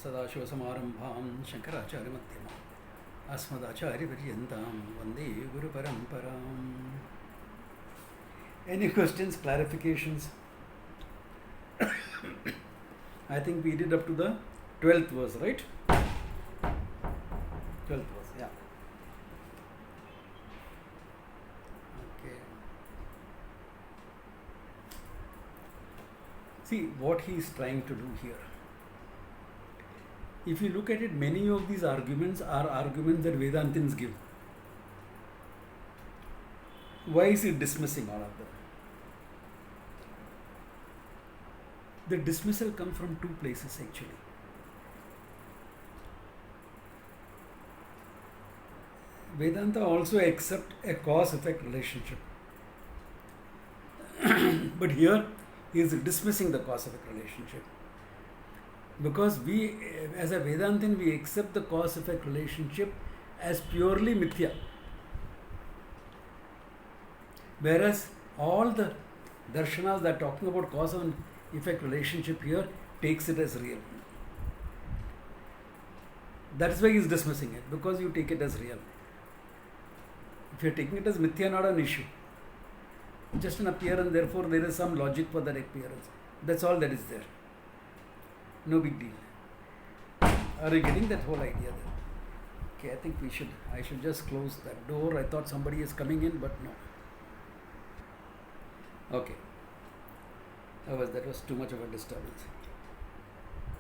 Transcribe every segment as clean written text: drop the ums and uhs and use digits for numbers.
सदाशिवसमारम्भां शङ्कराचार्यमध्यमाम् अस्मदाचार्यपर्यन्तां वन्दे गुरुपरम्पराम्. Any questions, clarifications? I think we did up to the 12th verse, right? 12th verse, yeah. Okay. See what he is trying to do here. If you look at it, many of these arguments are arguments that Vedantins give. Why is he dismissing all of them? The dismissal comes from two places actually. Vedanta also accepts a cause-effect relationship. But here he is dismissing the cause-effect relationship. Because we, as a Vedantin, we accept the cause-effect relationship as purely mithya. Whereas all the darshanas that are talking about cause and effect relationship here takes it as real. That is why he is dismissing it, because you take it as real. If you are taking it as mithya, not an issue. Just an appearance, therefore there is some logic for that appearance. That's all that is there. No big deal. Are you getting that whole idea there? Okay, I think I should just close that door. I thought somebody is coming in, but no. Okay. That was too much of a disturbance.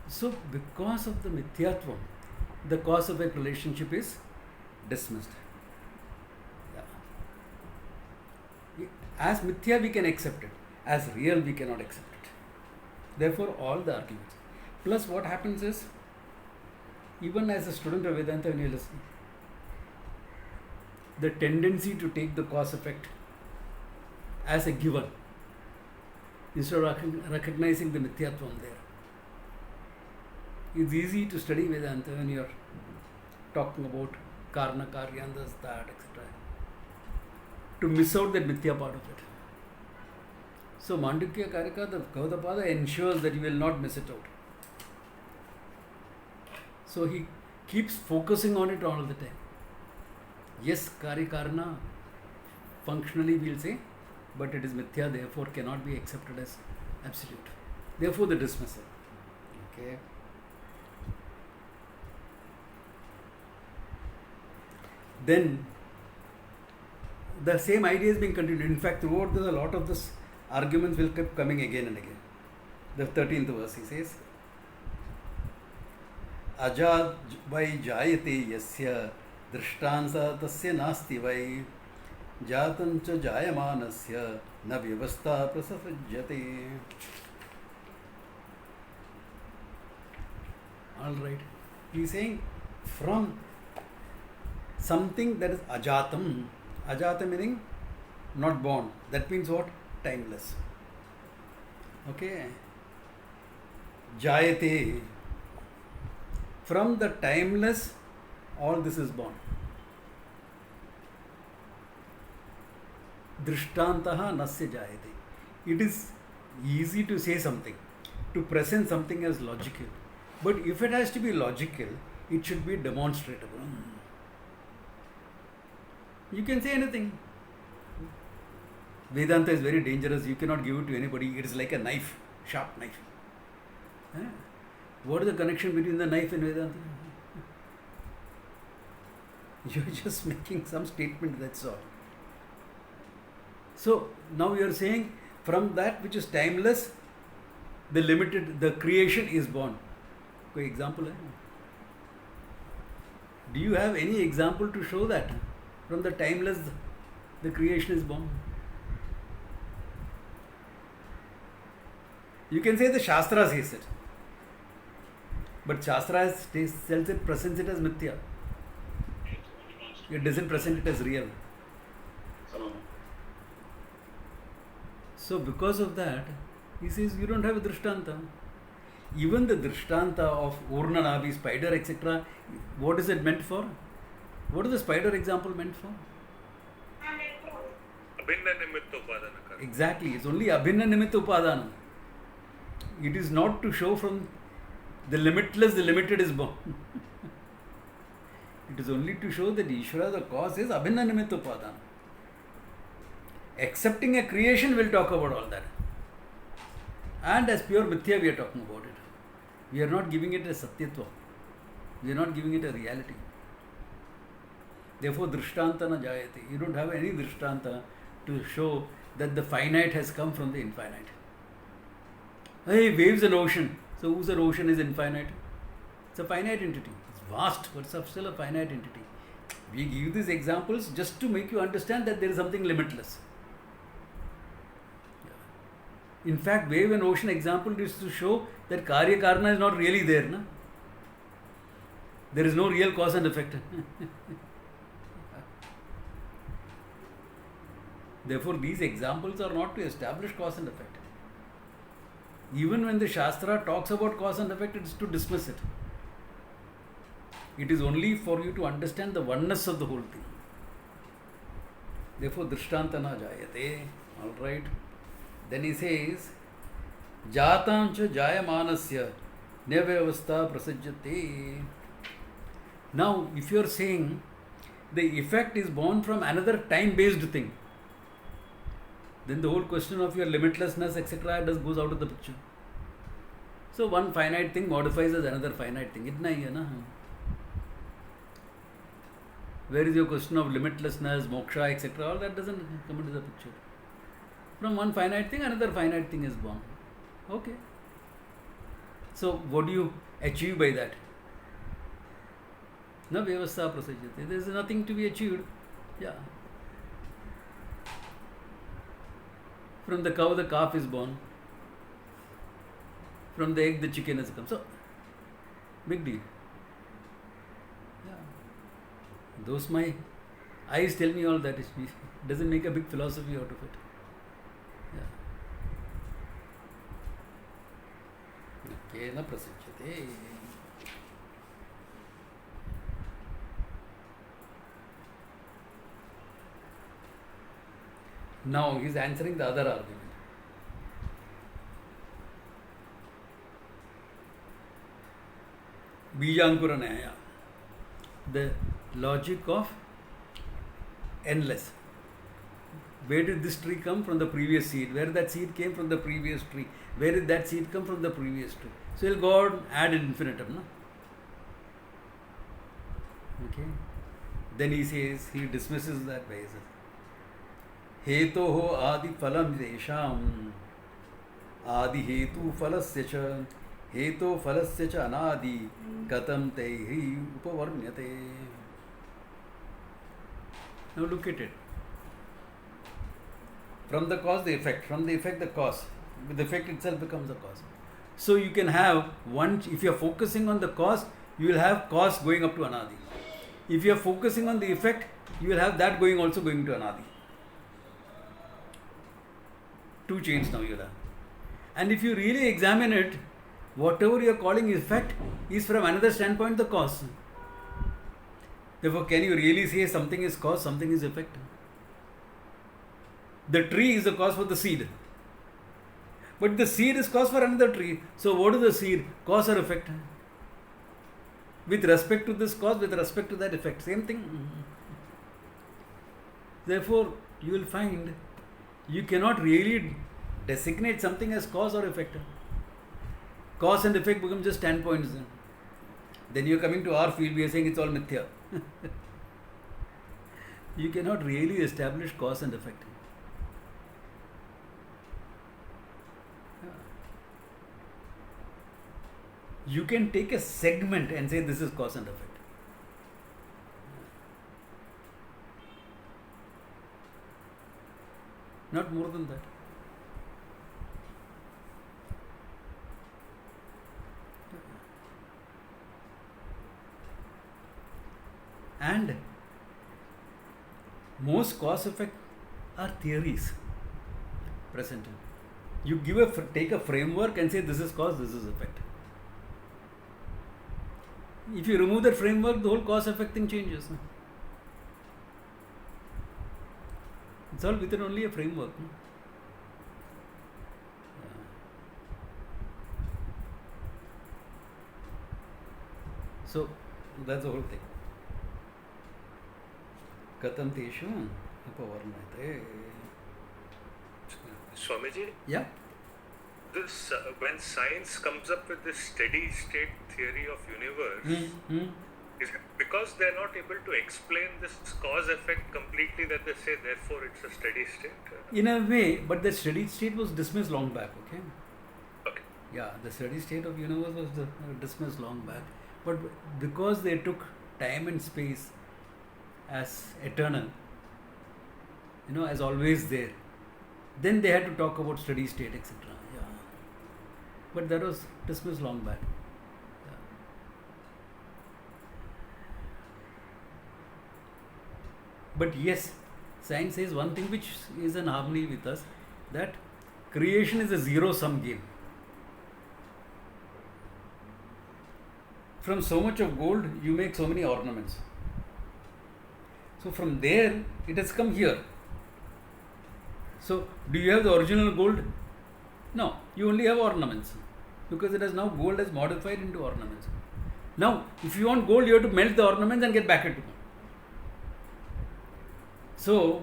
So, because of the mithyatvam, the cause of a relationship is dismissed. Yeah. As mithya we can accept it. As real we cannot accept it. Therefore, all the arguments. Plus, what happens is, even as a student of Vedanta, when you listen, the tendency to take the cause effect as a given, instead of recognizing the mithyatvam there. It's easy to study Vedanta when you are talking about karna, karyandas, that, etc. To miss out that mithya part of it. So, Mandukya, Karika, the Gaudapada ensures that you will not miss it out. So he keeps focusing on it all the time. Yes, Karna, functionally we'll say, but it is mithya, therefore cannot be accepted as absolute. Therefore the dismissal. Okay. Then the same idea is being continued. In fact, throughout this, a lot of this arguments will keep coming again and again. The 13th verse, he says, अजाद वै जायते यस्य दृष्टांस तस्य नास्ति वै जातं च जायमानस्य न व्यवस्था प्रसृज्यते. All right. He is saying from something that is ajatam. Ajata meaning not born. That means what? Timeless. Okay. Jayate. From the timeless, all this is born. Drishtantaha nasya jayate. It is easy to say something, to present something as logical. But if it has to be logical, it should be demonstrable. You can say anything. Vedanta is very dangerous. You cannot give it to anybody. It is like a knife, sharp knife. What is the connection between the knife and Vedanta? You are just making some statement, that's all. So, now you are saying from that which is timeless, the creation is born. Koi example hai? Do you have any example to show that? From the timeless, the creation is born. You can say the Shastra says it. But Shastra presents it as mithya. It doesn't present it as real. So because of that, he says you don't have a drishtanta. Even the drishtanta of Urna Nabi, spider, etc., what is it meant for? What is the spider example meant for? Abhinna nimitta upadana. Exactly, it's only abhinna nimitta upadana. It is not to show from The limitless, the limited is born. It is only to show that Ishvara, the cause, is abhinna nimitta upadana. Accepting a creation, we'll talk about all that. And as pure mithya, we are talking about it. We are not giving it a satyatva. We are not giving it a reality. Therefore, drishtanta na jayate. You don't have any drishtanta to show that the finite has come from the infinite. Hey, waves and ocean. So, who's an ocean is infinite? It's a finite entity. It's vast, but it's still a finite entity. We give these examples just to make you understand that there is something limitless. In fact, wave and ocean example is to show that Karya Karana is not really there. Na? There is no real cause and effect. Therefore, these examples are not to establish cause and effect. Even when the Shastra talks about cause and effect, it is to dismiss it. It is only for you to understand the oneness of the whole thing. Therefore, drishtanta na jayate. Alright. Then he says, Jatam cha jayamanasya nevyavastha prasajyate. Now, if you are saying the effect is born from another time-based thing, then the whole question of your limitlessness, etc., goes out of the picture. So, one finite thing modifies as another finite thing. Itna hi hai na? Where is your question of limitlessness, moksha, etc.? All that doesn't come into the picture. From one finite thing, another finite thing is born. Okay. So, what do you achieve by that? Na vyavastha prasajyate. There is nothing to be achieved. Yeah. From the cow, the calf is born. From the egg, the chicken has come. So, big deal. Yeah. Those my eyes tell me all that. It doesn't make a big philosophy out of it. Yeah. Kena prasajyate. Now he is answering the other argument. Bijankura Nyaya. The logic of endless. Where did this tree come from? The previous seed. Where that seed came from? The previous tree. Where did that seed come from? The previous tree. So he'll go out and add an infinitum. No? Okay. Then he says, he dismisses that by saying, हेतोः आदि फलम तेषाम् आदि हेतु फलस्य च हेतो फलस्य च अनादि कथं तैः उपवर्ण्यते. Now look at it. From the cause, the effect. From the effect, the cause. The effect itself becomes the cause. So you can have one, if you are focusing on the cause, you will have cause going up to anadi. If you are focusing on the effect, you will have that also going to anadi. Two chains now you have. And if you really examine it, whatever you are calling effect is from another standpoint the cause. Therefore, can you really say something is cause, something is effect? The tree is the cause for the seed. But the seed is cause for another tree. So what is the seed? Cause or effect? With respect to this cause, with respect to that effect. Same thing. Therefore, you will find you cannot really designate something as cause or effect. Cause and effect become just standpoints. Then you are coming to our field, we are saying it's all mithya. You cannot really establish cause and effect. You can take a segment and say this is cause and effect. Not more than that. And most cause effect are theories present. You take a framework and say this is cause, this is effect. If you remove that framework, the whole cause effect thing changes. It's all within only a framework. So that's the whole thing. Katam teshu upavarnate. Swamiji, Yeah. this when science comes up with this steady state theory of universe, is it because they're not able to explain this cause effect completely that they say therefore it's a steady state? In a way, but the steady state was dismissed long back, okay? Okay. Yeah, the steady state of universe was dismissed long back. But because they took time and space as eternal, as always there, then they had to talk about steady state, etc. Yeah. But that was dismissed long back. Yeah. But yes, science says one thing which is in harmony with us, that creation is a zero-sum game. From so much of gold, you make so many ornaments. So from there, it has come here. So, do you have the original gold? No, you only have ornaments. Because it has now, gold has modified into ornaments. Now, if you want gold, you have to melt the ornaments and get back into gold. So,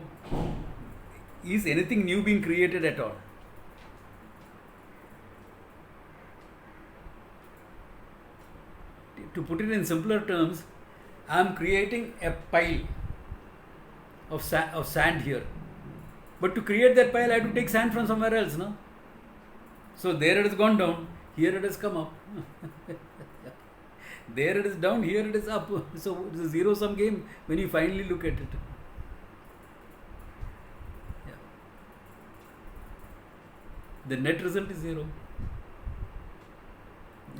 is anything new being created at all? To put it in simpler terms, I am creating a pile of sand here. But to create that pile, I have to take sand from somewhere else, no? So there it has gone down, here it has come up. There it is down, here it is up. So it's a zero-sum game when you finally look at it. Yeah. The net result is zero.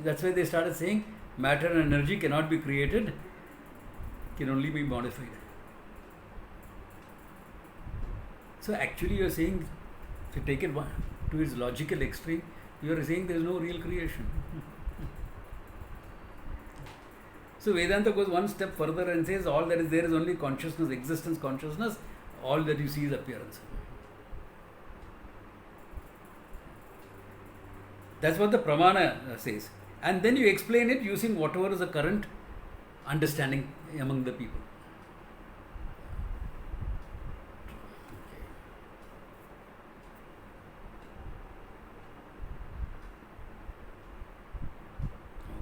That's why they started saying matter and energy cannot be created, can only be modified. So actually you are saying, if you take it to its logical extreme, you are saying there is no real creation. So Vedanta goes one step further and says all that is there is only consciousness, existence, consciousness, all that you see is appearance. That's what the Pramana says. And then you explain it using whatever is the current understanding among the people.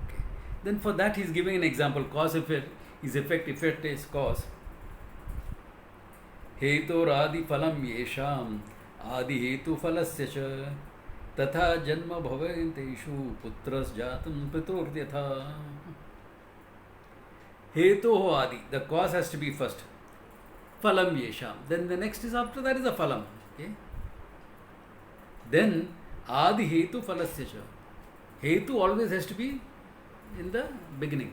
Okay. Then for that he is giving an example. Cause effect is effect, effect is cause. Hetor adi phalam yesham adi hetu phalasya cha तथा जन्म भवेतेषु पुत्रस् जातं पितुर्यथा. Hetu ho adi, the cause has to be first. Phalam yesham. Then the next is after that is a phalam. Okay. Then adi hetu phalasya cha. Hetu always has to be in the beginning.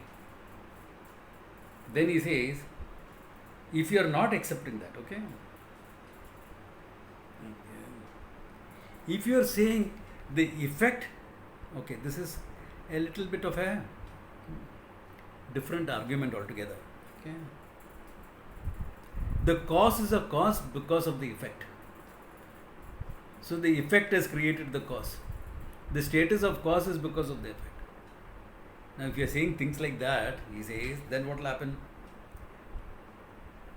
Then he says, if you are not accepting that, okay. If you are saying the effect, okay, this is a little bit of a different argument altogether. Okay. The cause is a cause because of the effect. So the effect has created the cause. The status of cause is because of the effect. Now if you are saying things like that, he says, then what will happen?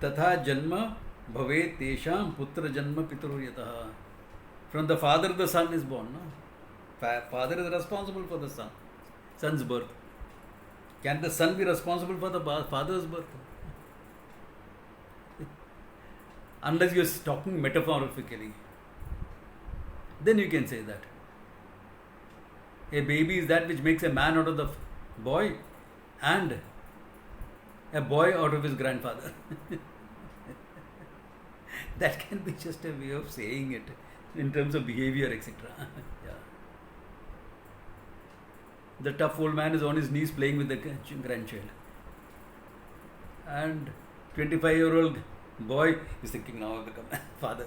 Tatha janma bhavet tesham putra janma pituryataha. From the father, the son is born. No? Father is responsible for the son's birth. Can the son be responsible for the father's birth? Unless you are talking metaphorically. Then you can say that. A baby is that which makes a man out of the boy and a boy out of his grandfather. That can be just a way of saying it. In terms of behavior, etc. Yeah. The tough old man is on his knees playing with the grandchild. And 25-year-old boy is thinking, now I'll become a father.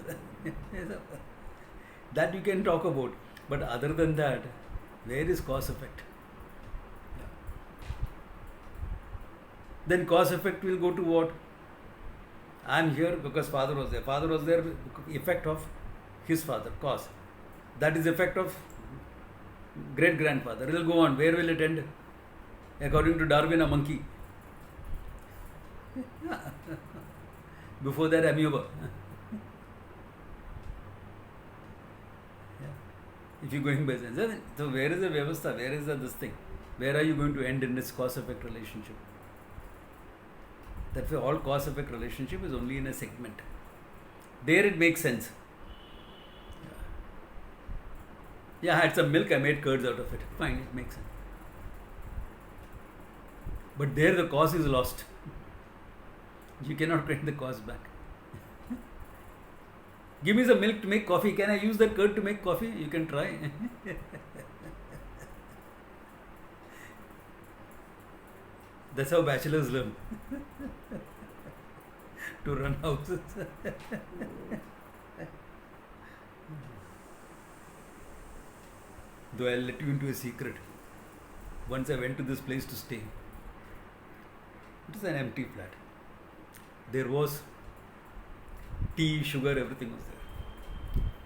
That you can talk about. But other than that, where is cause effect? Yeah. Then cause effect will go to what? I am here because father was there. Father was there, effect of his father, cause. That is effect of great grandfather. It will go on. Where will it end? According to Darwin, a monkey. Before that, amoeba. If you're going by sense. So where is the Vyavastha? Where is this thing? Where are you going to end in this cause-effect relationship? That way all cause-effect relationship is only in a segment. There it makes sense. Yeah, I had some milk, I made curds out of it. Fine, it makes sense. But there the cause is lost. You cannot get the cause back. Give me some milk to make coffee. Can I use that curd to make coffee? You can try. That's how bachelors learn to run houses. Though I'll let you into a secret. Once I went to this place to stay. It was an empty flat. There was tea, sugar, everything was there.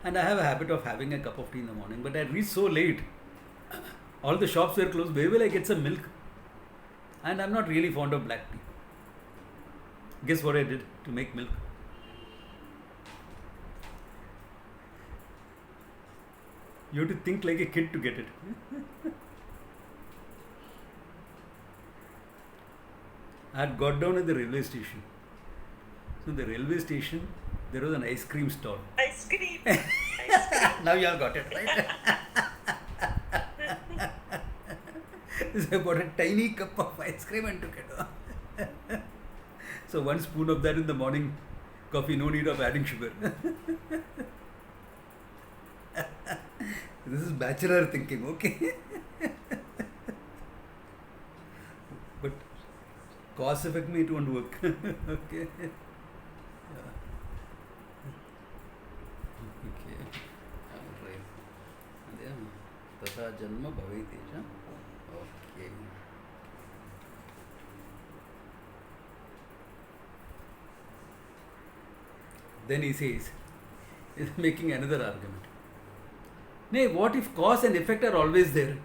And I have a habit of having a cup of tea in the morning. But I reached so late. All the shops were closed. Where will I get some milk? And I'm not really fond of black tea. Guess what I did to make milk? You have to think like a kid to get it. I had got down at the railway station. So in the railway station, there was an ice cream stall. Ice cream! Now you all got it, right? So I bought a tiny cup of ice cream and took it. So 1 spoon of that in the morning coffee, no need of adding sugar. This is bachelor thinking, okay? But cause effect me, it won't work. Okay. Yeah. Okay. Right. Tata janma bhaveti. Okay. Then he says, he's making another argument. Nay, what if cause and effect are always there?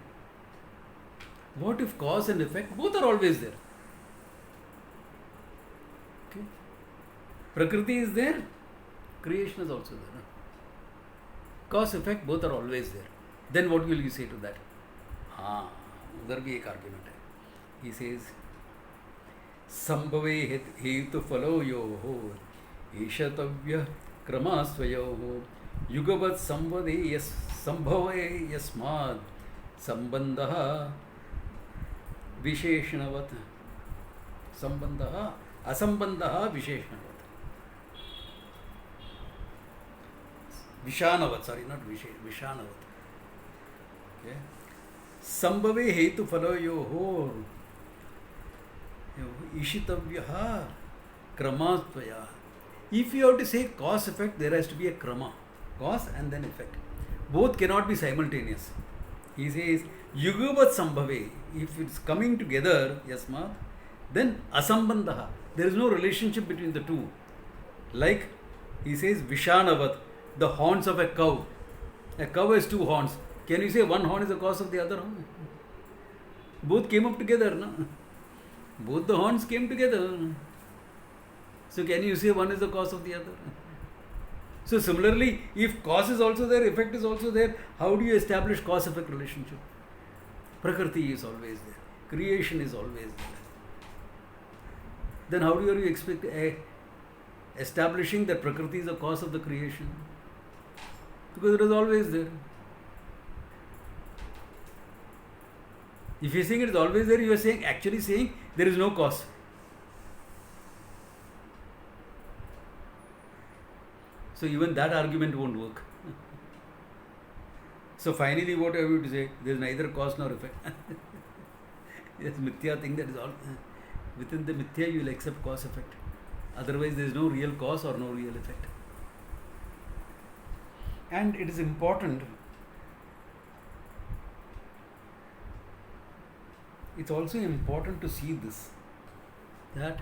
What if cause and effect both are always there? Okay. Prakriti is there, creation is also there. Cause effect both are always there. Then what will you say to that? Udhar bhi ek argument hai. He says, Sambhave hetu phaloyoho ishatavya kramasvayoho yugavat sambhave yasmad sambandha visheshanavat sambandha asambandha visheshanavat vishanavat, sorry, not vishanavat. Okay. Sambhave hetu phaloyoho ishitavya kramatvaya. If you have to say cause effect, there has to be a krama. Cause and then effect. Both cannot be simultaneous. He says, yugavat sambhave. If it's coming together, yasmat, then asambandha. There is no relationship between the two. Like he says, vishanavat, the horns of a cow. A cow has 2 horns. Can you say one horn is the cause of the other horn? Both came up together, no? Both the horns came together. So can you say one is the cause of the other? So similarly, if cause is also there, effect is also there, how do you establish cause-effect relationship? Prakriti is always there. Creation is always there. Then how do you expect establishing that Prakriti is the cause of the creation? Because it is always there. If you are saying it is always there, you are actually saying there is no cause. So even that argument won't work. So finally what are you to say? There is neither cause nor effect. It's mithya thing, that is all. Within the mithya you will accept cause effect. Otherwise there is no real cause or no real effect. And it is important, it's also important to see this, that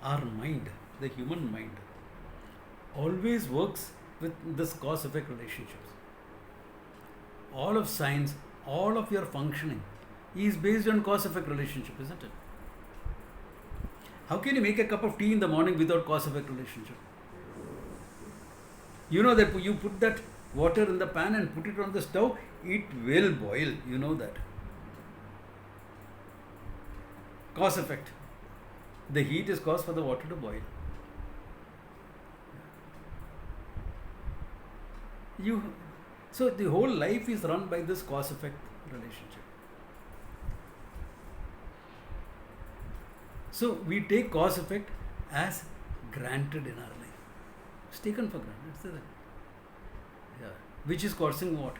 our mind, the human mind, always works with this cause-effect relationships. All of science, all of your functioning is based on cause-effect relationship, isn't it? How can you make a cup of tea in the morning without cause-effect relationship? You know that you put that water in the pan and put it on the stove, it will boil. You know that. Cause-effect. The heat is cause for the water to boil. So the whole life is run by this cause-effect relationship. So we take cause-effect as granted in our life. It's taken for granted. Yeah. Which is causing what?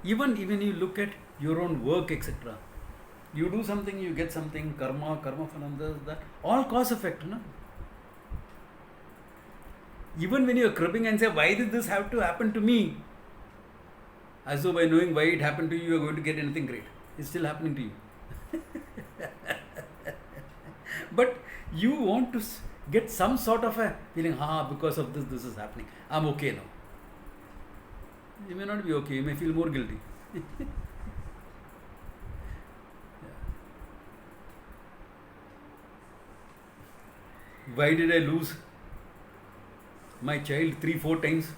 Even you look at your own work, etc. You do something, you get something, karma phalam, that. All cause-effect, no? Even when you are cribbing and say, why did this have to happen to me? As though by knowing why it happened to you, you are going to get anything great. It's still happening to you. But you want to get some sort of a feeling, because of this is happening. I'm okay now. You may not be okay, you may feel more guilty. Why did I lose my child 3-4 times?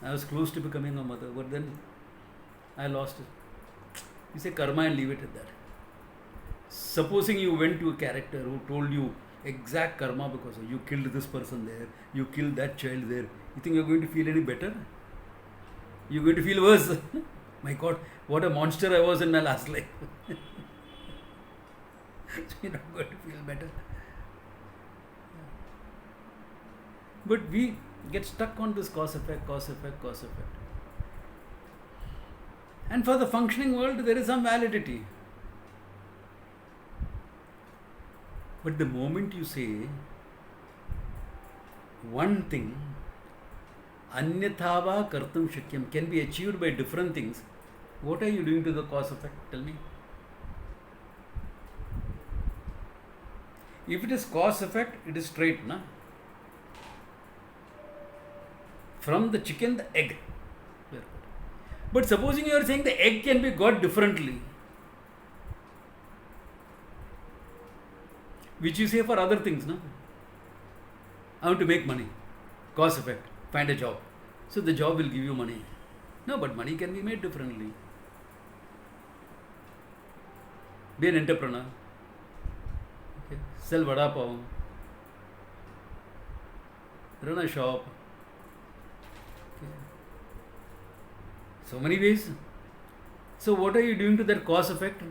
I was close to becoming a mother, but then I lost it. You say karma and leave it at that. Supposing you went to a character who told you exact karma because you killed this person there, you killed that child there, you think you're going to feel any better? You're going to feel worse. My God, what a monster I was in my last life. So you're not going to feel better. But we get stuck on this cause effect. And for the functioning world, there is some validity. But the moment you say one thing, anyathava kartum shakyam, can be achieved by different things, what are you doing to the cause effect? Tell me. If it is cause effect, it is straight, na? From the chicken, the egg. But supposing you are saying the egg can be got differently, which you say for other things, no? I want to make money. Cause effect. Find a job. So the job will give you money. No, but money can be made differently. Be an entrepreneur. Okay. Sell vada pav. Run a shop. Okay. So many ways. So what are you doing to that cause effect?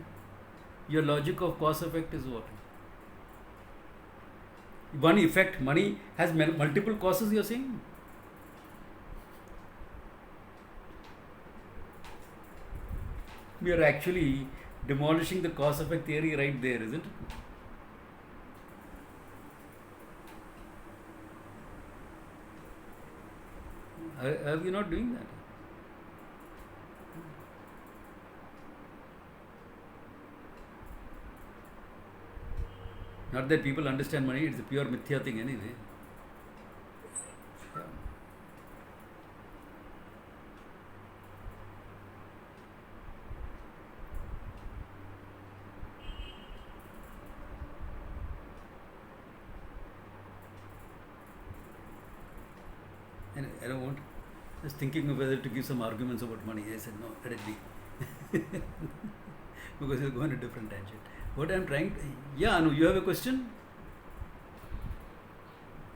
Your logic of cause effect is what? One effect, money has multiple causes, you are saying? We are actually demolishing the cause effect theory right there, isn't it? Are we not doing that? Not that people understand money, it's a pure mithya thing anyway. And I don't want, just thinking of whether to give some arguments about money. I said, no, let it be. Because you'll go on a different tangent. What I'm trying to, yeah, Anu, you have a question?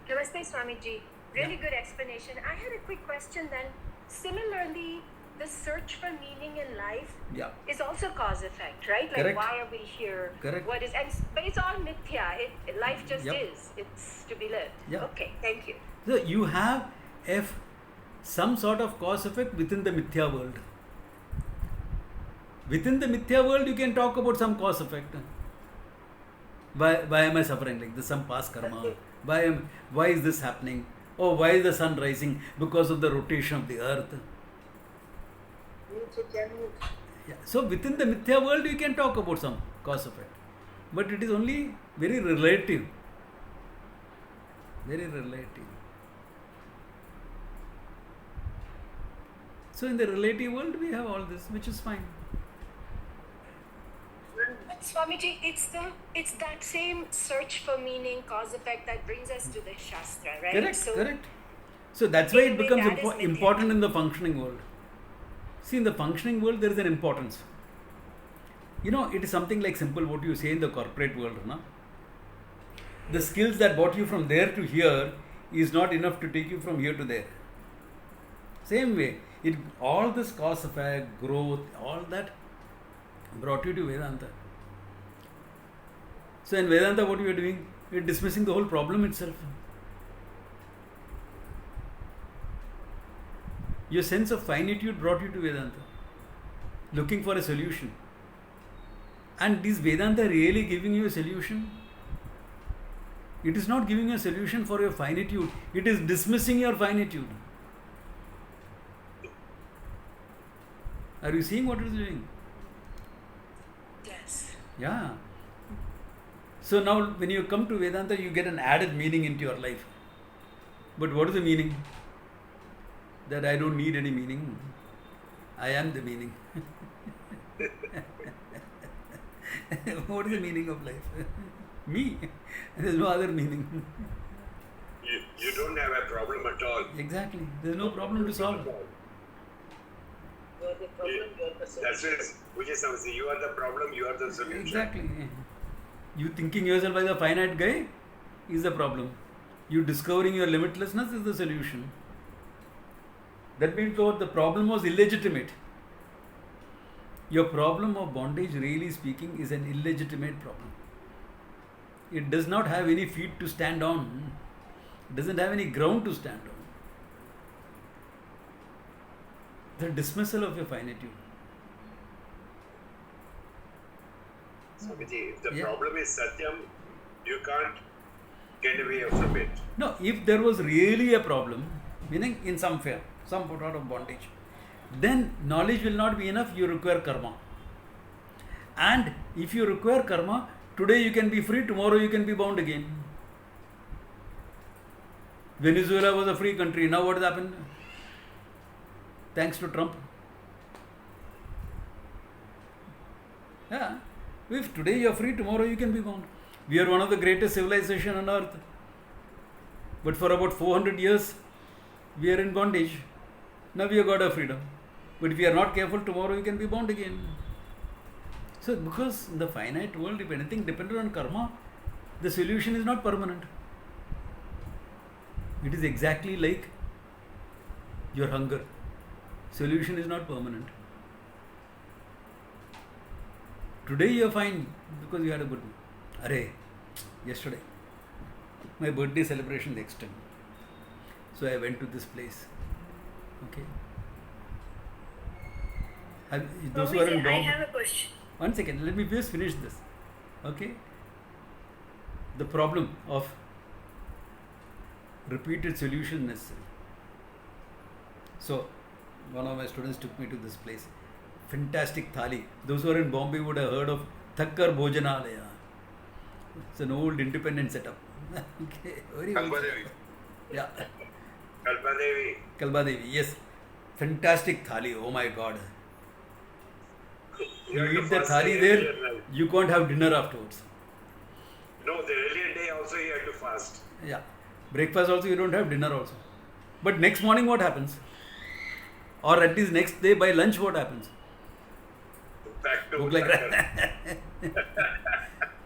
Namaste, Swamiji. Really good explanation. I had a quick question then. Similarly, the search for meaning in life is also cause effect, right? Like, correct. Why are we here? Correct. What is, but it's all mithya. Life just is. It's to be lived. Okay, thank you. So you have some sort of cause effect within the mithya world. Within the mithya world, you can talk about some cause effect. Why am I suffering like this? Some past karma. Why is this happening? Oh, why is the sun rising? Because of the rotation of the earth. Yeah. So within the mithya world, you can talk about some cause effect. But it is only very relative. Very relative. So in the relative world, we have all this, which is fine. But Swamiji, it's that same search for meaning, cause effect that brings us to the Shastra, right? Correct, correct. So that's why it becomes important in the functioning world. See, in the functioning world, there is an importance. It is something like simple what you say in the corporate world. No? The skills that brought you from there to here is not enough to take you from here to there. Same way, all this cause effect, growth, all that brought you to Vedanta. So in Vedanta, what we are doing? We are dismissing the whole problem itself. Your sense of finitude brought you to Vedanta, looking for a solution. And is Vedanta really giving you a solution? It is not giving you a solution for your finitude. It is dismissing your finitude. Are you seeing what it is doing? Yes. Yeah. So now when you come to Vedanta, you get an added meaning into your life. But what is the meaning? That I don't need any meaning. I am the meaning. What is the meaning of life? Me. There is no other meaning. You don't have a problem at all. Exactly. There is no problem to solve. You are the problem, you are the solution. That's it. Which is something. You are the problem, you are the solution. Exactly. You thinking yourself as a finite guy is the problem. You discovering your limitlessness is the solution. That means the problem was illegitimate. Your problem of bondage, really speaking, is an illegitimate problem. It does not have any feet to stand on. It doesn't have any ground to stand on. The dismissal of your finitude. Swamiji, if the problem is Satyam, you can't get away from it. No, if there was really a problem, meaning in some fear, some sort of bondage, then knowledge will not be enough, you require karma. And if you require karma, today you can be free, tomorrow you can be bound again. Venezuela was a free country, now what has happened? Thanks to Trump. Yeah. If today you are free, tomorrow you can be bound. We are one of the greatest civilizations on earth. But for about 400 years, we are in bondage. Now we have got our freedom. But if we are not careful, tomorrow we can be bound again. So, because in the finite world, if anything depended on karma, the solution is not permanent. It is exactly like your hunger. Solution is not permanent. Today you are fine because you had a good day. Arey, yesterday, my birthday celebration the extent. So I went to this place. Okay. Those who are in I Bombay. have a question. One second, let me just finish this. Okay. The problem of repeated solution necessary. So, one of my students took me to this place. Fantastic thali. Those who are in Bombay would have heard of Thakkar Bhojanalaya. It's an old independent setup. Okay. Very old. Kalbadevi. Yeah. Kalbadevi. Kalbadevi, yes. Fantastic thali. Oh my God. You eat the thali there, you can't have dinner afterwards. No, the earlier day also you had to fast. Yeah. Breakfast also you don't have, dinner also. But next morning what happens? Or at least next day by lunch what happens? Back to Look like that.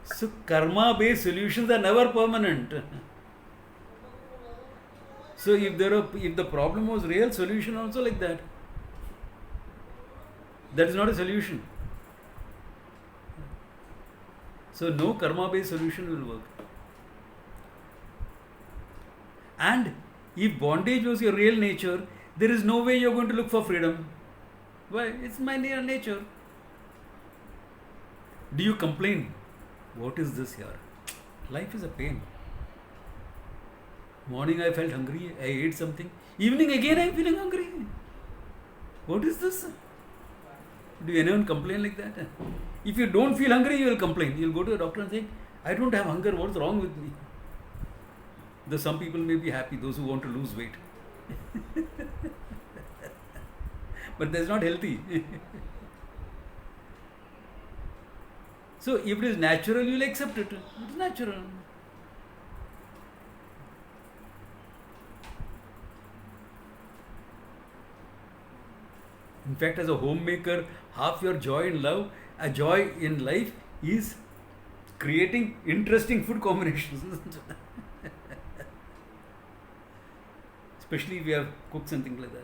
So karma based solutions are never permanent. So if the problem was real, solution also like that. That is not a solution. So no karma based solution will work. And if bondage was your real nature, there is no way you are going to look for freedom. Why? It's my nature. Do you complain? What is this here? Life is a pain. Morning I felt hungry, I ate something. Evening again I am feeling hungry. What is this? Do anyone complain like that? If you don't feel hungry, you will complain. You will go to a doctor and say, I don't have hunger, what's wrong with me? Though some people may be happy, those who want to lose weight. But that's not healthy. So if it is natural, you will accept it. It is natural. In fact, as a homemaker, half your joy in life is creating interesting food combinations. Especially if you have cooks and things like that.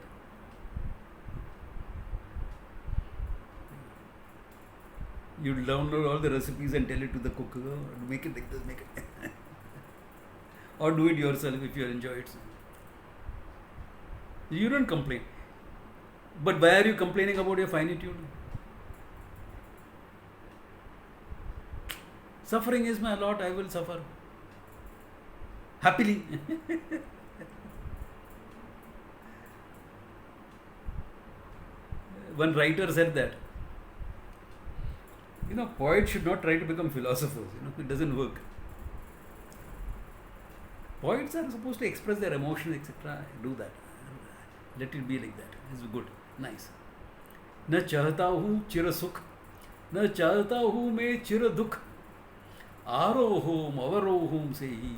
You download all the recipes and tell it to the cook, oh, make it like this, make it. Or do it yourself if you enjoy it. You don't complain. But why are you complaining about your finitude? Suffering is my lot, I will suffer. Happily. One writer said that. Poets should not try to become philosophers. It doesn't work. Poets are supposed to express their emotions, etc. Do that. Let it be like that. It's good. Nice. न चाहता हूँ चिर सुख, न चाहता हूँ मैं चिर दुख, आरोहोम अवरोहोम से ही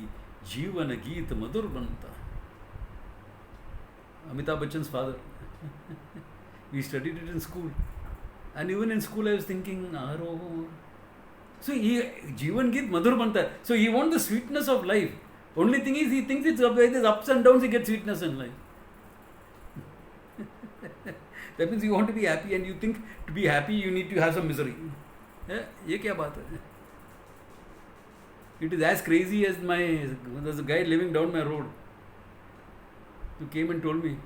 जीवन गीत मधुर बनता. Amitabh Bachchan's father. We studied it in school. And even in school I was thinking, Aroho. So Jeevan Geet Madhur Banta. So he wants the sweetness of life. Only thing is he thinks it's there's ups and downs, he gets sweetness in life. That means you want to be happy and you think to be happy you need to have some misery. Ye kya baat hai? It is as crazy as there's a guy living down my road who came and told me,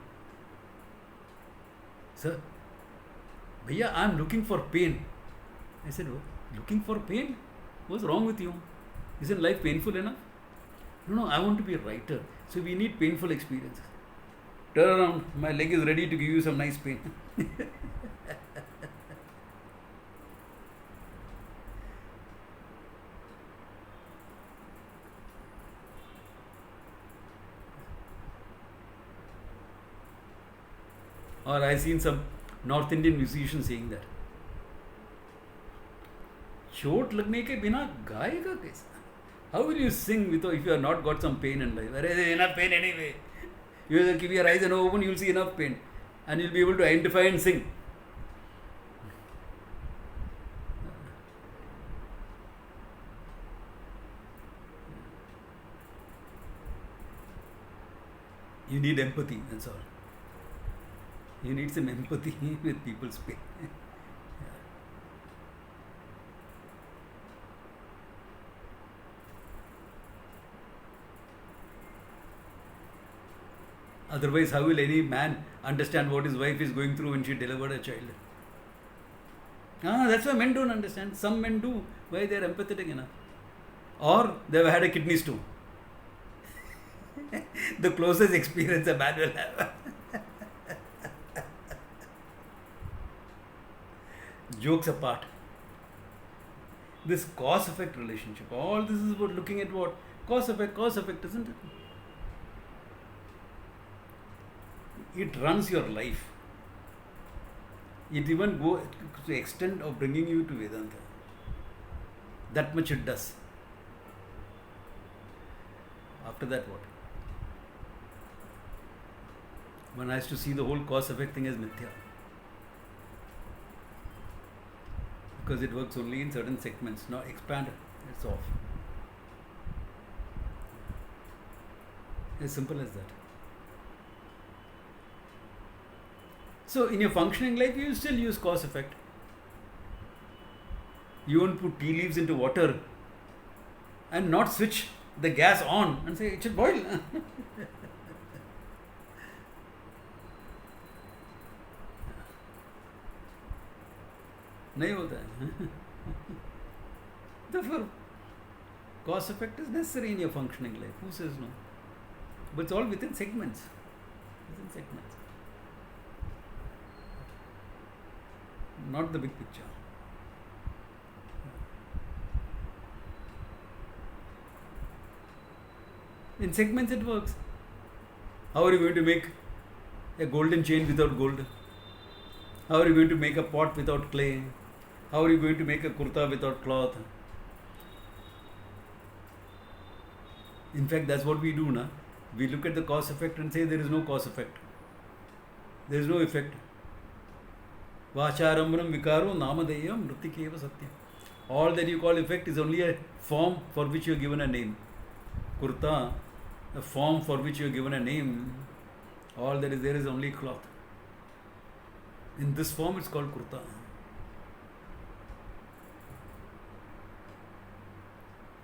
sir, Bhaiya, I am looking for pain. I said, what? Looking for pain? What's wrong with you? Isn't life painful enough? No, I want to be a writer. So we need painful experiences. Turn around, my leg is ready to give you some nice pain. Or I seen some North Indian musicians saying that. चोट लगने के बिना गाएगा कैसा? How will you sing if you have not got some pain in life? There is enough pain anyway. You will keep your eyes open, you will see enough pain. And you will be able to identify and sing. You need empathy, that's all. You need some empathy with people's pain. Otherwise, how will any man understand what his wife is going through when she delivered a child? That's why men don't understand. Some men do. Why they are empathetic enough? Or they have had a kidney stone. The closest experience a man will have. Jokes apart. This cause-effect relationship, all this is about looking at what? Cause-effect, isn't it? It runs your life. It even goes to the extent of bringing you to Vedanta. That much it does. After that, what? One has to see the whole cause-effect thing as mithya. Because it works only in certain segments. Now expand it, it's off. As simple as that. So in your functioning life, you still use cause effect. You won't put tea leaves into water and not switch the gas on and say it should boil. नहीं होता है. Therefore, cause effect is necessary in your functioning life. Who says no? But it's all within segments. Within segments. Not the big picture. In segments it works. How are you going to make a golden chain without gold? How are you going to make a pot without clay? How are you going to make a kurta without cloth? In fact, that's what we do now. We look at the cause effect and say there is no cause effect. There is no effect. Vacharambram vikaro namadeyam mritikeva satyam. All that you call effect is only a form for which you are given a name. Kurta, a form for which you are given a name. All that is there is only cloth. In this form it's called kurta.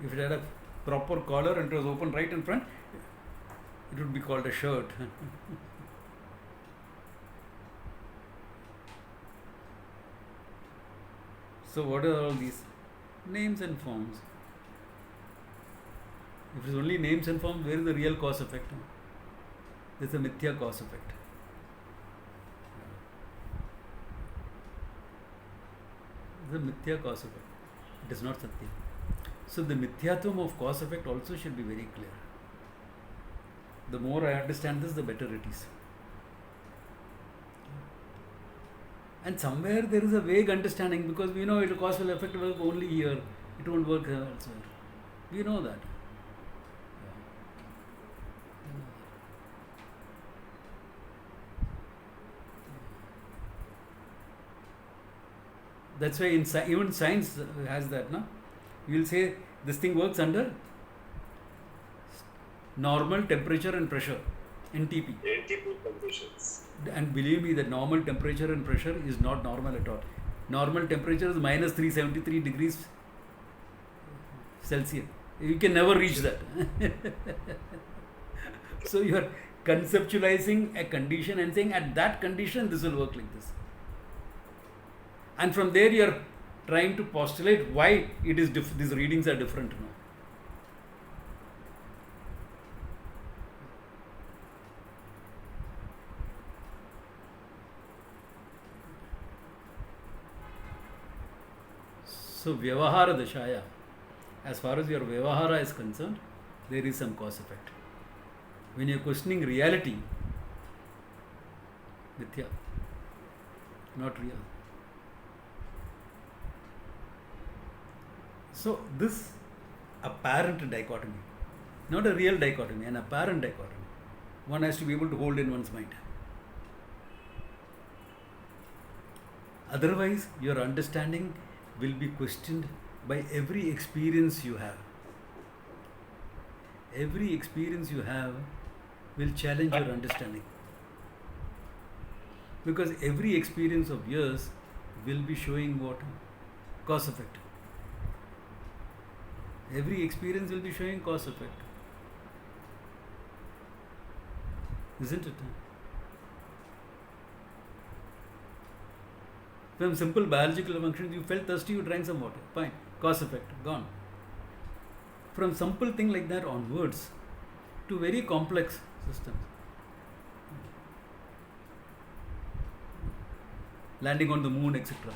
If it had a proper collar and it was open right in front, it would be called a shirt. So what are all these? Names and forms. If it is only names and forms, where is the real cause effect? There is a mithya cause effect. It is a mithya cause effect. It is not satya. So the mithyatvam of cause effect also should be very clear. The more I understand this, the better it is. And somewhere there is a vague understanding, because we know it cause will effect work only here. It won't work elsewhere. We know that. That's why even science has that, no? You will say this thing works under normal temperature and pressure, NTP. NTP conditions. And believe me, that normal temperature and pressure is not normal at all. Normal temperature is minus 373 degrees Celsius. You can never reach that. So you are conceptualizing a condition and saying at that condition this will work like this. And from there you are trying to postulate why it is these readings are different now. So Vyavahara Dashaya, as far as your Vyavahara is concerned, there is some cause effect. When you are questioning reality, Mithya, not real. So this apparent dichotomy, not a real dichotomy, an apparent dichotomy, one has to be able to hold in one's mind. Otherwise, your understanding will be questioned by every experience you have. Every experience you have will challenge your understanding. Because every experience of yours will be showing what? Cause effect. Every experience will be showing cause effect. Isn't it? From simple biological functions, you felt thirsty, you drank some water. Fine. Cause effect. Gone. From simple thing like that onwards to very complex systems. Landing on the moon, etc.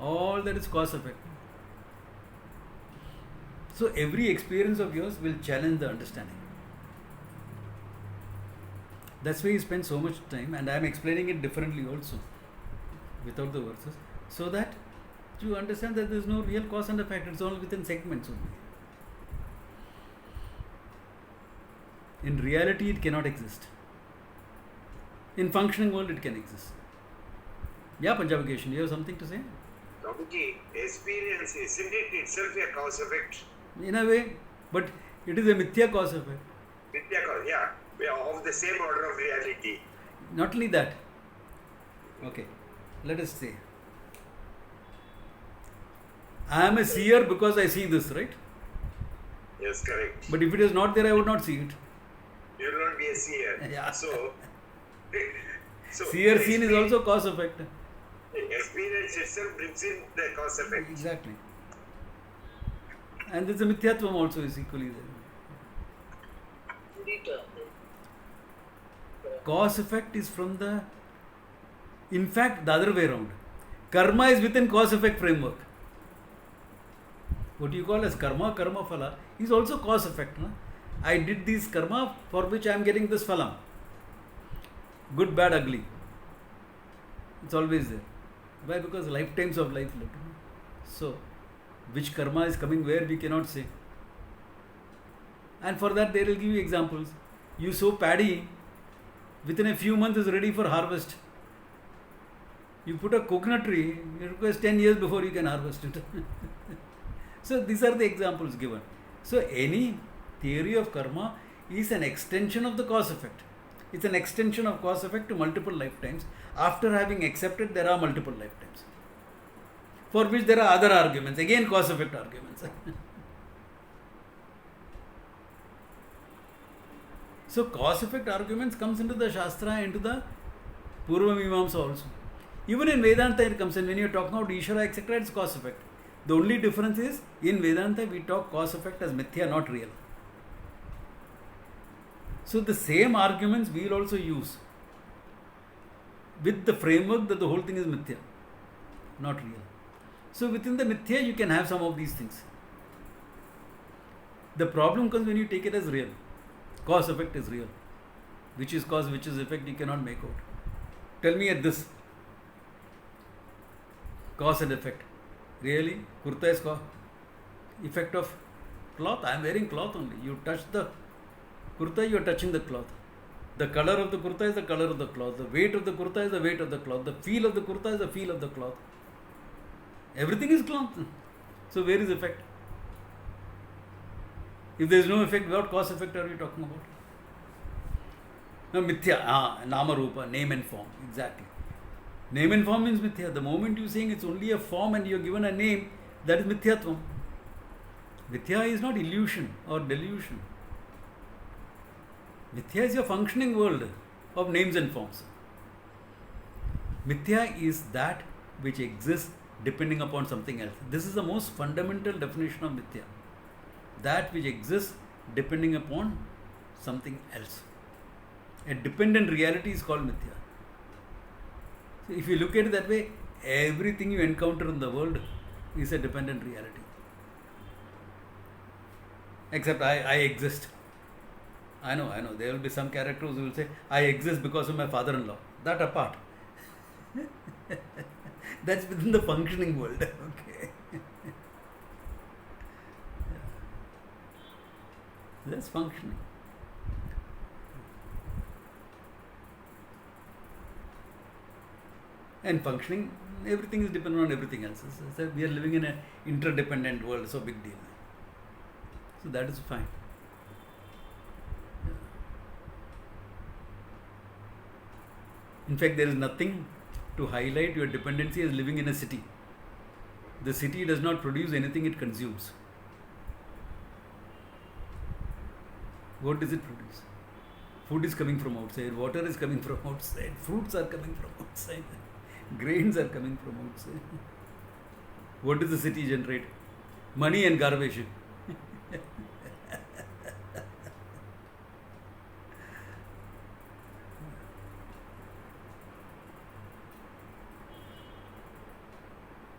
All that is cause effect. So every experience of yours will challenge the understanding. That's why you spend so much time, and I am explaining it differently also, without the verses, so that you understand that there is no real cause and effect. It's all within segments only. In reality, it cannot exist. In functioning world, it can exist. Yeah, Punjabi, you have something to say? Prabhuji, experience, isn't it itself a cause effect? In a way, but it is a mithya cause effect. Mithya cause, yeah. We are of the same order of reality. Not only that. Okay, let us say. I am a seer because I see this, right? Yes, correct. But if it is not there, I would not see it. You will not be a seer. Yeah. So Seer seen is also cause effect. Experience itself brings in the cause effect. Exactly. And there's a mithyatvam also is equally there. Cause effect is from the, in fact, the other way around. Karma is within cause effect framework. What you call as karma, karma phala, is also cause effect. No? I did this karma for which I am getting this phalam. Good, bad, ugly. It's always there. Why? Because lifetimes of life lived. So, which karma is coming where we cannot say. And for that they will give you examples. You sow paddy, within a few months is ready for harvest. You put a coconut tree, it requires 10 years before you can harvest it. So these are the examples given. So any theory of karma is an extension of the cause effect. It's an extension of cause effect to multiple lifetimes. After having accepted, there are multiple lifetimes, for which there are other arguments, again cause effect arguments. So cause effect arguments comes into the Shastra, into the Purva Mimamsa also. Even in Vedanta it comes in. When you are talking about Ishvara, etc., it's cause effect. The only difference is, in Vedanta we talk cause effect as mithya, not real. So the same arguments we will also use, with the framework that the whole thing is mithya, not real. So within the mithya you can have some of these things. The problem comes when you take it as real. Cause effect is real. Which is cause, which is effect, you cannot make out. Tell me at this. Cause and effect. Really? Kurta is effect of cloth? I am wearing cloth only. You touch the kurta, you are touching the cloth. The color of the kurta is the color of the cloth. The weight of the kurta is the weight of the cloth. The feel of the kurta is the feel of the cloth. Everything is cloth. So where is effect? If there is no effect, what cause effect are we talking about? No, mithya, nama rupa, name and form. Exactly. Name and form means mithya. The moment you are saying it's only a form and you are given a name, that is mithyatvam. Mithya is not illusion or delusion. Mithya is your functioning world of names and forms. Mithya is that which exists depending upon something else. This is the most fundamental definition of mithya. That which exists depending upon something else. A dependent reality is called mithya. So if you look at it that way, everything you encounter in the world is a dependent reality. Except I exist. I know. There will be some characters who will say, I exist because of my father-in-law. That apart. That's within the functioning world. Okay. That's functioning. And functioning, everything is dependent on everything else. So we are living in an interdependent world, so big deal. So that is fine. In fact, there is nothing to highlight your dependency as living in a city. The city does not produce anything, it consumes. What does it produce? Food is coming from outside, water is coming from outside, fruits are coming from outside, grains are coming from outside. What does the city generate? Money and garbage.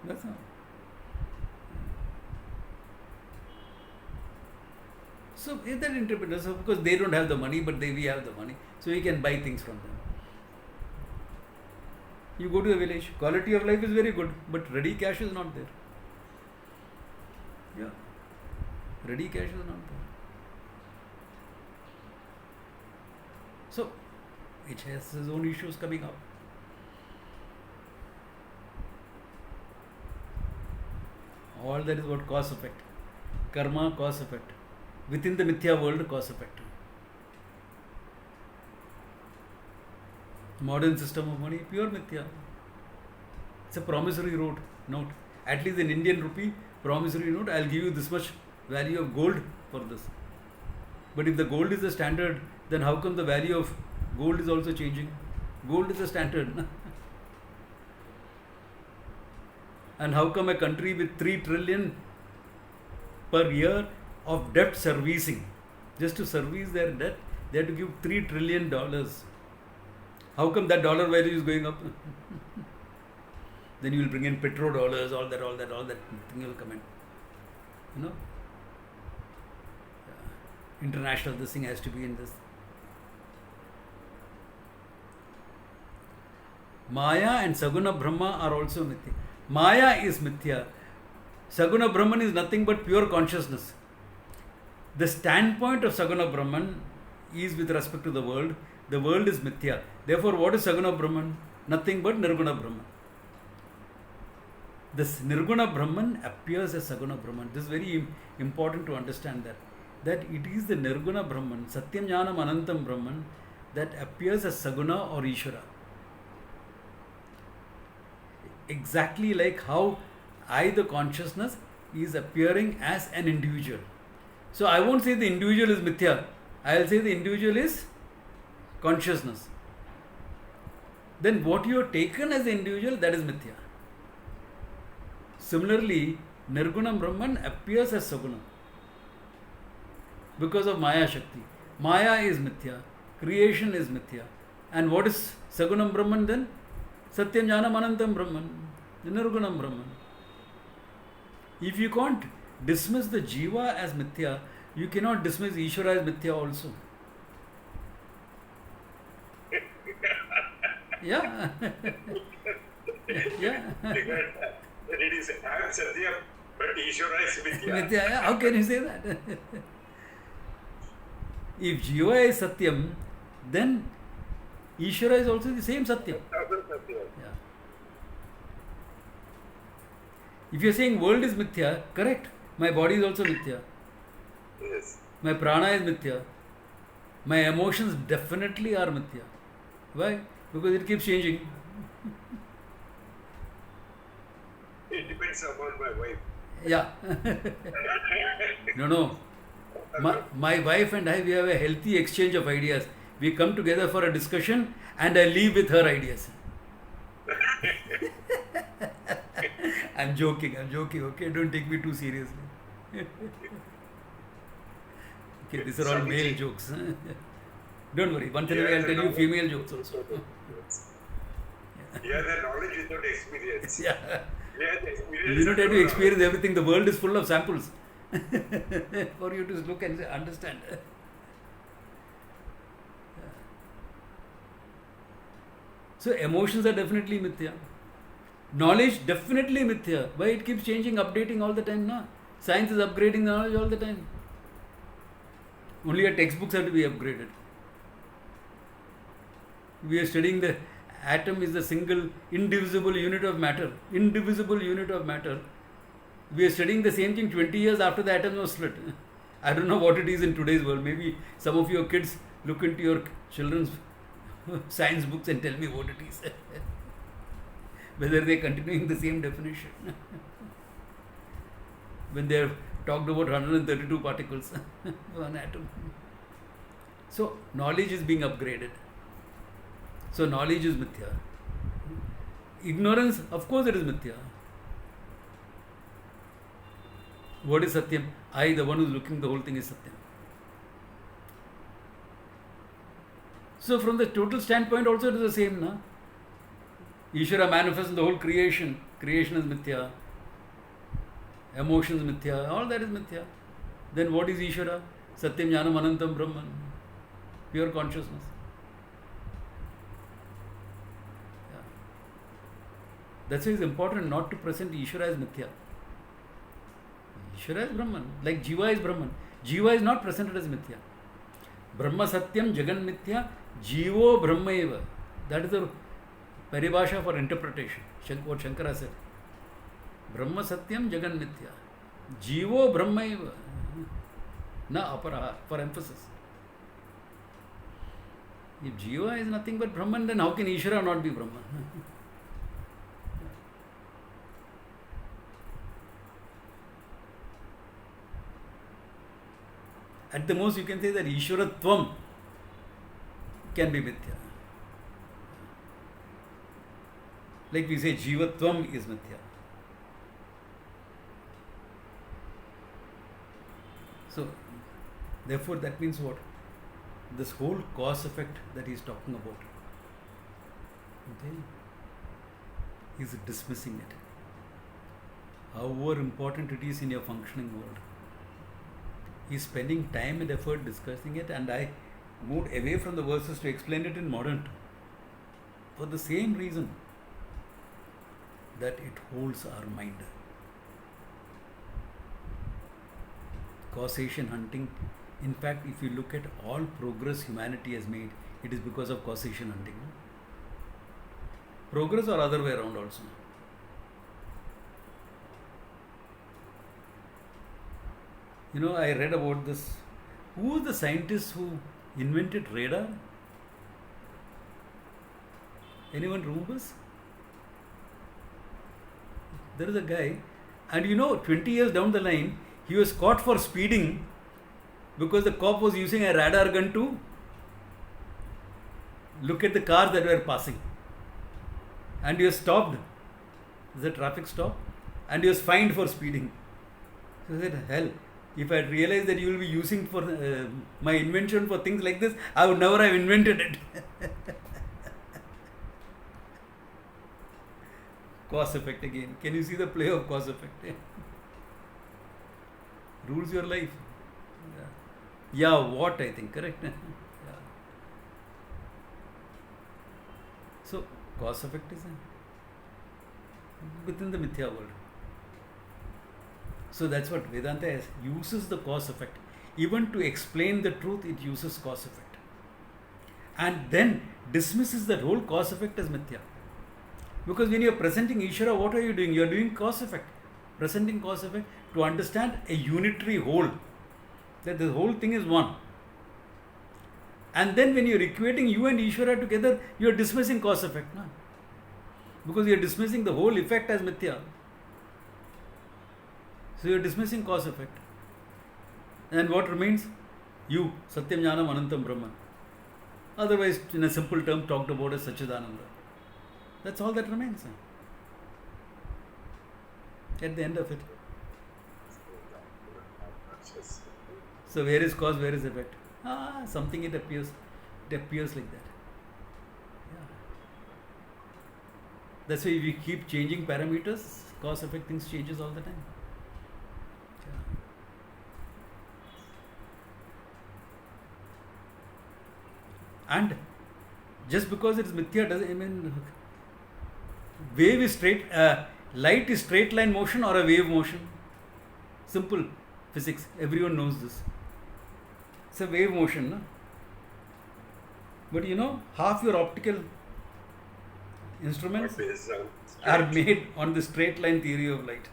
That's all. So is that interpreted? So because they don't have the money, but we have the money, so we can buy things from them. You go to a village, quality of life is very good, but ready cash is not there. Yeah, ready cash is not there. So it has its own issues coming up. All that is what cause effect. Karma, cause effect. Within the mithya world, cause effect. Modern system of money, pure mithya. It's a promissory note. At least in Indian rupee, promissory note, I'll give you this much value of gold for this. But if the gold is the standard, then how come the value of gold is also changing? Gold is the standard. And how come a country with 3 trillion per year of debt servicing, just to service their debt, they have to give $3 trillion. How come that dollar value is going up? Then you will bring in petrodollars, all that thing will come in. You know? International, this thing has to be in this. Maya and Saguna Brahma are also mithya. Maya is mithya. Saguna Brahman is nothing but pure consciousness. The standpoint of Saguna Brahman is with respect to the world. The world is mithya. Therefore, what is Saguna Brahman? Nothing but Nirguna Brahman. This Nirguna Brahman appears as Saguna Brahman. This is very important to understand that it is the Nirguna Brahman, Satyam Jnanam Anantam Brahman, that appears as Saguna or Ishvara. Exactly like how I, the consciousness, is appearing as an individual. So I won't say the individual is mithya. I will say the individual is consciousness. Then what you have taken as the individual, that is mithya. Similarly, Nirguna Brahman appears as Saguna because of Maya Shakti. Maya is mithya, creation is mithya. And what is Sagunam Brahman then? Satyam Jnanam Anantam Brahman, the Nirgunam Brahman. If you can't dismiss the Jiva as mithya, you cannot dismiss Ishvara as mithya also. Yeah. Yeah. It is I am Satyam, but Ishvara is Mithya. Mithya, yeah. How can you say that? If Jiva is Satyam, then Ishvara is also the same Satyam. Yeah. If you are saying world is mithya, correct. My body is also mithya. Yes. My prana is mithya. My emotions definitely are mithya. Why? Because it keeps changing. It depends upon my wife. Yeah. No. My wife and I, we have a healthy exchange of ideas. We come together for a discussion and I leave with her ideas. I'm joking, okay? Don't take me too seriously. Okay, these are all male jokes. Don't worry, once in a while I'll tell you female jokes also. You have the knowledge without experience. Yeah. You don't have to experience everything. The world is full of samples for you to look and understand. So emotions are definitely mithya. Knowledge definitely mithya. Why it keeps changing, updating all the time? No? Science is upgrading the knowledge all the time. Only our textbooks have to be upgraded. We are studying the atom is the single indivisible unit of matter. Indivisible unit of matter. We are studying the same thing 20 years after the atom was split. I don't know what it is in today's world. Maybe some of your kids look into your children's science books and tell me what it is. Whether they are continuing the same definition. When they have talked about 132 particles of an atom. So knowledge is being upgraded. So knowledge is mithya. Ignorance, of course it is mithya. What is Satyam? I, the one who is looking, the whole thing is Satyam. So from the total standpoint also it is the same, na? Ishvara manifests in the whole creation. Creation is mithya. Emotions mithya. All that is mithya. Then what is Ishvara? Satyam Jnanam Anantam Brahman. Pure consciousness. Yeah. That's why it is important not to present Ishvara as mithya. Ishvara is Brahman. Like Jiva is Brahman. Jiva is not presented as mithya. Brahma Satyam Jagan Mithya. Jivo Brahma Eva. That is the paribhasha for interpretation. What Shankara said. Brahma Satyam Jagan Mithya. Jivo Brahma Eva. Na aparaha, for emphasis. If Jiva is nothing but Brahman, then how can Ishvara not be Brahman? At the most, you can say that Ishvaratvam can be mithya. Like we say, Jivatvam is mithya. So, therefore, that means what? This whole cause effect that he is talking about, okay, he is dismissing it. However important it is in your functioning world. He is spending time and effort discussing it, and I moved away from the verses to explain it in modern for the same reason that it holds our mind. causation hunting. In fact, if you look at all progress humanity has made, it is because of causation hunting. Progress or other way around also. You know, I read about this. Who was the scientist who invented radar? Anyone remembers? There is a guy, and you know, 20 years down the line, he was caught for speeding because the cop was using a radar gun to look at the cars that were passing. And he was stopped. It's a traffic stop. And he was fined for speeding. So I said, hell, if I had realized that you will be using for my invention for things like this, I would never have invented it. Cause effect again. Can you see the play of cause effect? Rules your life. Yeah, what I think, correct? Yeah. So, cause effect is within the Mithya world. So that's what Vedanta uses, the cause effect. Even to explain the truth, it uses cause effect. And then dismisses the whole cause effect as Mithya. Because when you are presenting Ishvara, what are you doing? You are doing cause effect. Presenting cause effect to understand a unitary whole. That the whole thing is one. And then when you are equating you and Ishvara together, you are dismissing cause effect. No? Because you are dismissing the whole effect as Mithya. So you are dismissing cause effect. And what remains? You, Satyam Jnanam Anantam Brahman. Otherwise, in a simple term, talked about as Satchidananda. That's all that remains. At the end of it. So where is cause, where is effect? Something it appears like that. Yeah. That's why we keep changing parameters. Cause effect things changes all the time. Yeah. And just because it's mithya doesn't mean wave is straight, light is straight line motion or a wave motion. Simple physics. Everyone knows this. It's a wave motion, no? But you know, half your optical instruments are made on the straight line theory of light.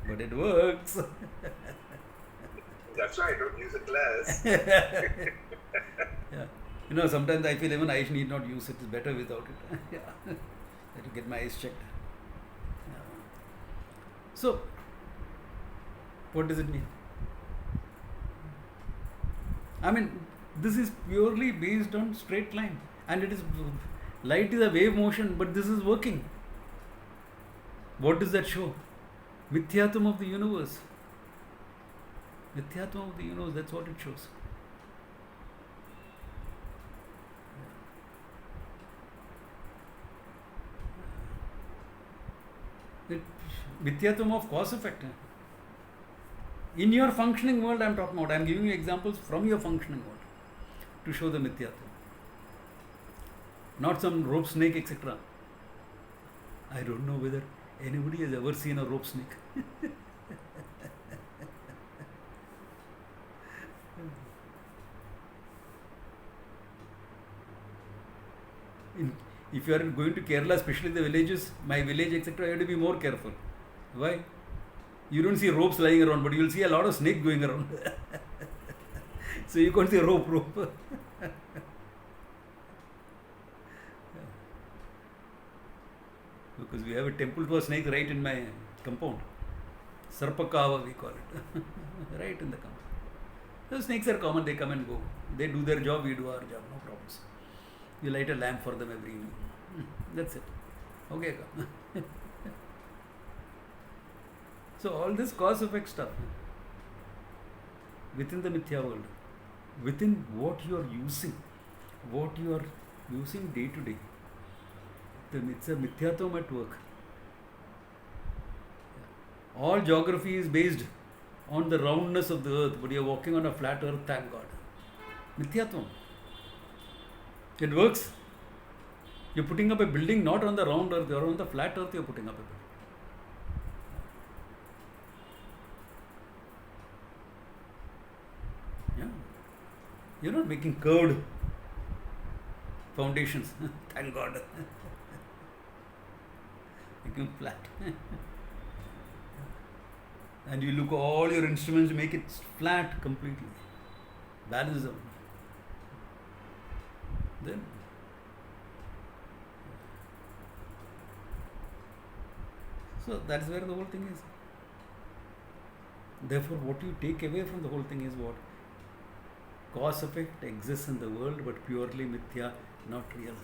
But it works. That's why I don't use a glass. Yeah. You know, sometimes I feel even I need not use it. It's better without it. Yeah. I have to get my eyes checked. Yeah. So, what does it mean? I mean, this is purely based on straight line, and it is light is a wave motion, but this is working. What does that show? Mithyatum of the universe. Mithyatum of the universe, that's what it shows. Mithyatum of cause effect. In your functioning world, I am talking about. I am giving you examples from your functioning world to show the Mithyatum. Not some rope snake, etc. I don't know whether anybody has ever seen a rope snake. If you are going to Kerala, especially the villages, my village, etc., you have to be more careful. Why? You don't see ropes lying around, but you will see a lot of snake going around. So you can't see rope. Because we have a temple to a snake right in my compound. Sarpakava we call it. Right in the compound. The snakes are common, they come and go. They do their job, we do our job, no problems. You light a lamp for them every evening. That's it. Okay, come. So all this cause effect stuff within the Mithya world, within what you are using day to day, it's a Mithyatum at work. All geography is based on the roundness of the earth, but you are walking on a flat earth, thank God. Mithyatum. It works. You're putting up a building not on the round earth, you're on the flat earth, you're putting up a building. Yeah. You're not making curved foundations. Thank God. Making flat. And you look all your instruments, make it flat completely. Balance them. Then so that's where the whole thing is. Therefore, what you take away from the whole thing is what? Cause effect exists in the world, but purely mithya, not real.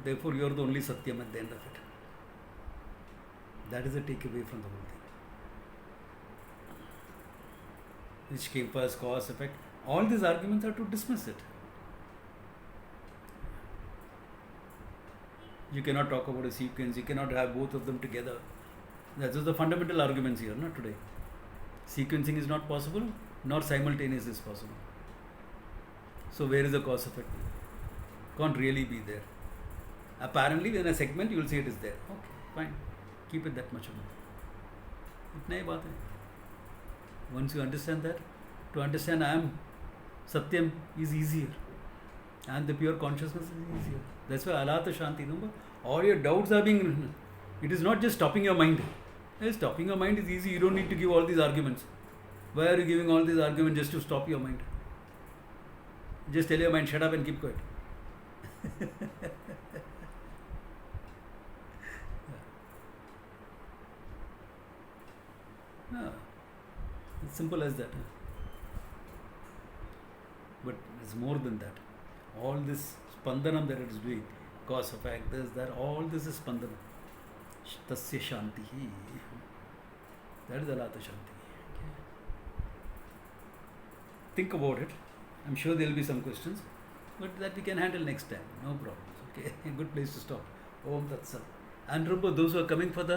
Therefore, you are the only Satyam at the end of it. That is the takeaway from the whole thing. Which came first, cause, effect. All these arguments are to dismiss it. You cannot talk about a sequence, you cannot have both of them together. That is the fundamental arguments here, not today. Sequencing is not possible, nor simultaneous is possible. So where is the cause effect? Can't really be there. Apparently, in a segment, you will see it is there. Okay, fine. Keep it that much amount. Itna hi baat hai. Once you understand that, to understand I am Satyam is easier. And the pure consciousness is easier. That's why Alata Shanti. Remember, all your doubts are being. It is not just stopping your mind. Stopping your mind is easy. You don't need to give all these arguments. Why are you giving all these arguments just to stop your mind? Just tell your mind, shut up and keep quiet. Yeah. It's simple as that. But it's more than that. All this spandanam that it is doing, cause, effect, this, that, all this is spandanam. Tasya shanti. That is alata shanti. Okay. Think about it. I'm sure there will be some questions, but that we can handle next time. No problems. Okay. A good place to stop. Om Tat Sat. And remember, those who are coming for the